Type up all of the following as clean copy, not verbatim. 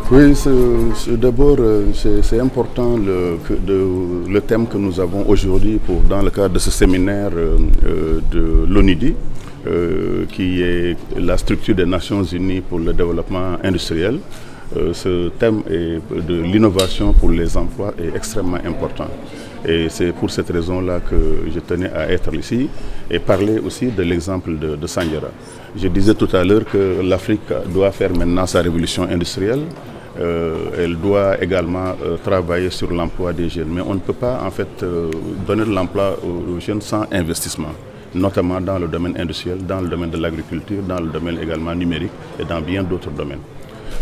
Oui, d'abord, c'est important le thème que nous avons aujourd'hui dans le cadre de ce séminaire de l'ONIDI, qui est la structure des Nations Unies pour le développement industriel. Ce thème de l'innovation pour les emplois est extrêmement important. Et c'est pour cette raison-là que je tenais à être ici et parler aussi de l'exemple de Sandiara. Je disais tout à l'heure que l'Afrique doit faire maintenant sa révolution industrielle. Elle doit également travailler sur l'emploi des jeunes. Mais on ne peut pas en fait donner de l'emploi aux jeunes sans investissement, notamment dans le domaine industriel, dans le domaine de l'agriculture, dans le domaine également numérique et dans bien d'autres domaines.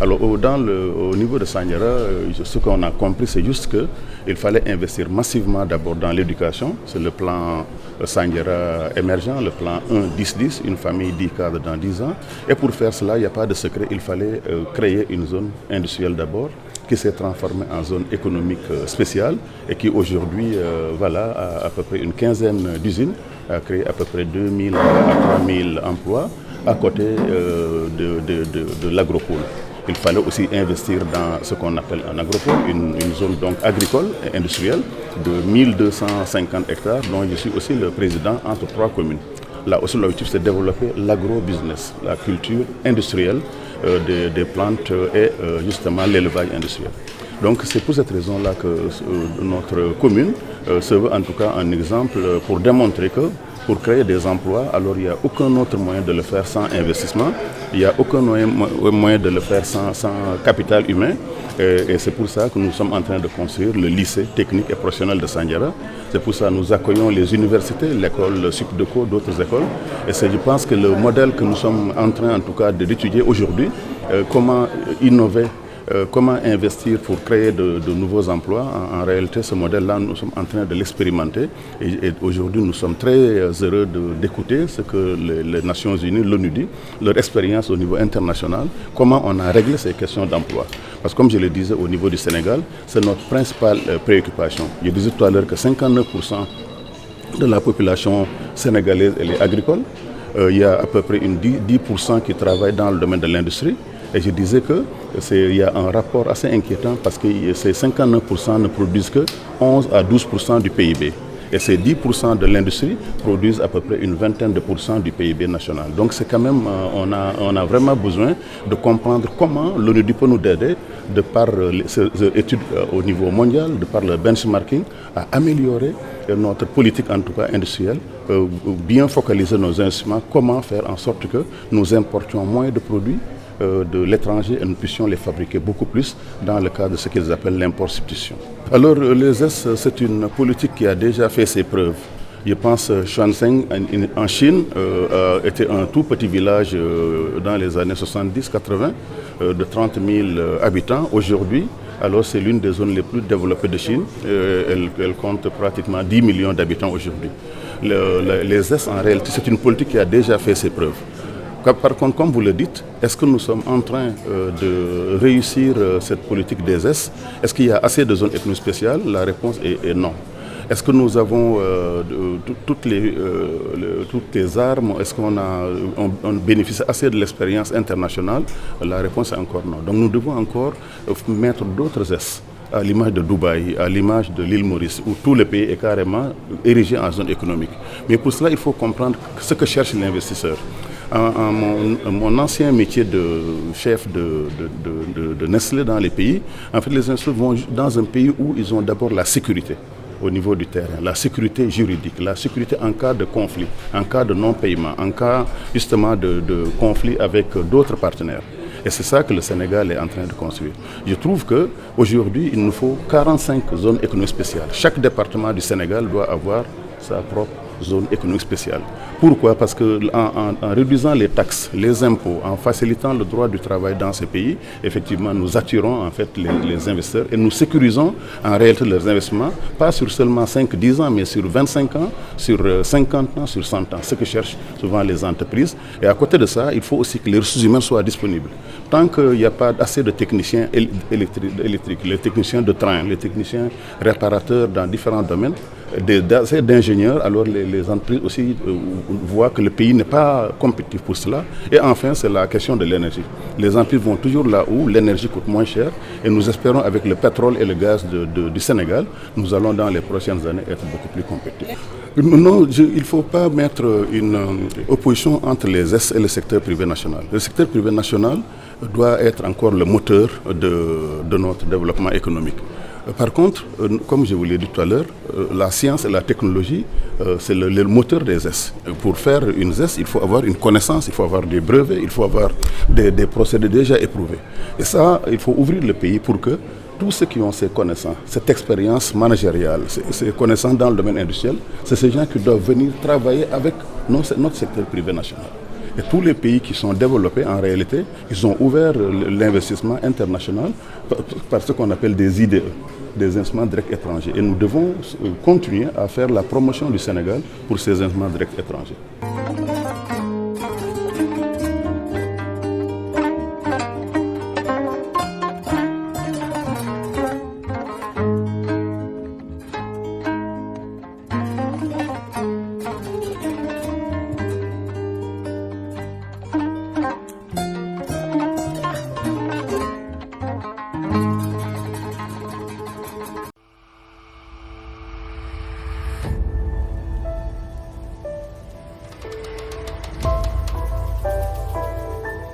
Alors au niveau de Sandiara, ce qu'on a compris, c'est juste qu'il fallait investir massivement d'abord dans l'éducation. C'est le plan Sandiara émergent, le plan 1-10-10, une famille 10 cadres dans 10 ans. Et pour faire cela, il n'y a pas de secret, il fallait créer une zone industrielle d'abord, qui s'est transformée en zone économique spéciale et qui aujourd'hui a à peu près une quinzaine d'usines, a créé à peu près 2000 à 3000 emplois à côté de l'agropole. Il fallait aussi investir dans ce qu'on appelle un agropole, une zone donc agricole et industrielle de 1250 hectares, dont je suis aussi le président entre 3 communes. Là aussi, l'objectif, c'est de développer l'agro-business, la culture industrielle des plantes et justement l'élevage industriel. Donc c'est pour cette raison-là que notre commune se veut en tout cas un exemple pour démontrer que pour créer des emplois, alors il n'y a aucun autre moyen de le faire sans investissement, il n'y a aucun moyen de le faire sans capital humain. Et c'est pour ça que nous sommes en train de construire le lycée technique et professionnel de Sandiara. C'est pour ça que nous accueillons les universités, l'école SUPDECO, d'autres écoles. Et je pense que le modèle que nous sommes en train en tout cas d'étudier aujourd'hui, comment innover, comment investir pour créer de nouveaux emplois. En réalité, ce modèle-là, nous sommes en train de l'expérimenter. Et aujourd'hui, nous sommes très heureux d'écouter ce que les Nations Unies, l'ONUDI, leur expérience au niveau international, comment on a réglé ces questions d'emploi. Parce que comme je le disais, au niveau du Sénégal, c'est notre principale préoccupation. Je disais tout à l'heure que 59% de la population sénégalaise, elle est agricole. Il y a à peu près 10% qui travaillent dans le domaine de l'industrie. Et je disais qu'il y a un rapport assez inquiétant parce que ces 59% ne produisent que 11 à 12% du PIB. Et ces 10% de l'industrie produisent à peu près une vingtaine de pourcents du PIB national. Donc c'est quand même, on a vraiment besoin de comprendre comment l'ONUDI peut nous aider de par ces études au niveau mondial, de par le benchmarking, à améliorer notre politique en tout cas industrielle, bien focaliser nos instruments, comment faire en sorte que nous importions moins de produits de l'étranger et nous puissions les fabriquer beaucoup plus dans le cadre de ce qu'ils appellent l'import-substitution. Alors les S, c'est une politique qui a déjà fait ses preuves. Je pense que Xuanzeng en Chine était un tout petit village dans les années 70-80 de 30 000 habitants. Aujourd'hui, alors c'est l'une des zones les plus développées de Chine. Elle compte pratiquement 10 millions d'habitants aujourd'hui. Les S, en réalité, c'est une politique qui a déjà fait ses preuves. Par contre, comme vous le dites, est-ce que nous sommes en train de réussir cette politique des S? Est-ce qu'il y a assez de zones ethno-spéciales? La réponse est non. Est-ce que nous avons toutes les armes? Est-ce qu'on bénéficie assez de l'expérience internationale? La réponse est encore non. Donc nous devons encore mettre d'autres S, à l'image de Dubaï, à l'image de l'île Maurice, où tout le pays est carrément érigé en zone économique. Mais pour cela, il faut comprendre ce que cherche l'investisseur. Mon ancien métier de chef de Nestlé dans les pays, en fait les investisseurs vont dans un pays où ils ont d'abord la sécurité au niveau du terrain, la sécurité juridique, la sécurité en cas de conflit, en cas de non-paiement, en cas justement de conflit avec d'autres partenaires. Et c'est ça que le Sénégal est en train de construire. Je trouve qu'aujourd'hui, il nous faut 45 zones économiques spéciales. Chaque département du Sénégal doit avoir sa propre zone économique spéciale. Pourquoi? Parce qu'en réduisant les taxes, les impôts, en facilitant le droit du travail dans ces pays, effectivement, nous attirons en fait les investisseurs et nous sécurisons en réalité leurs investissements, pas sur seulement 5-10 ans, mais sur 25 ans, sur 50 ans, sur 100 ans, ce que cherchent souvent les entreprises. Et à côté de ça, il faut aussi que les ressources humaines soient disponibles. Tant qu'il n'y a pas assez de techniciens électriques, les techniciens de train, les techniciens réparateurs dans différents domaines, d'ingénieurs, alors les entreprises aussi voient que le pays n'est pas compétitif pour cela. Et enfin, c'est la question de l'énergie. Les entreprises vont toujours là où l'énergie coûte moins cher et nous espérons avec le pétrole et le gaz du Sénégal, nous allons dans les prochaines années être beaucoup plus compétitifs. Non, il ne faut pas mettre une opposition entre les ES et le secteur privé national. Le secteur privé national doit être encore le moteur de notre développement économique. Par contre, comme je vous l'ai dit tout à l'heure, la science et la technologie, c'est le moteur des ZES. Pour faire une ZES, il faut avoir une connaissance, il faut avoir des brevets, il faut avoir des procédés déjà éprouvés. Et ça, il faut ouvrir le pays pour que tous ceux qui ont ces connaissances, cette expérience managériale, ces connaissances dans le domaine industriel, c'est ces gens qui doivent venir travailler avec notre secteur privé national. Et tous les pays qui sont développés, en réalité, ils ont ouvert l'investissement international par ce qu'on appelle des IDE, des instruments directs étrangers. Et nous devons continuer à faire la promotion du Sénégal pour ces instruments directs étrangers.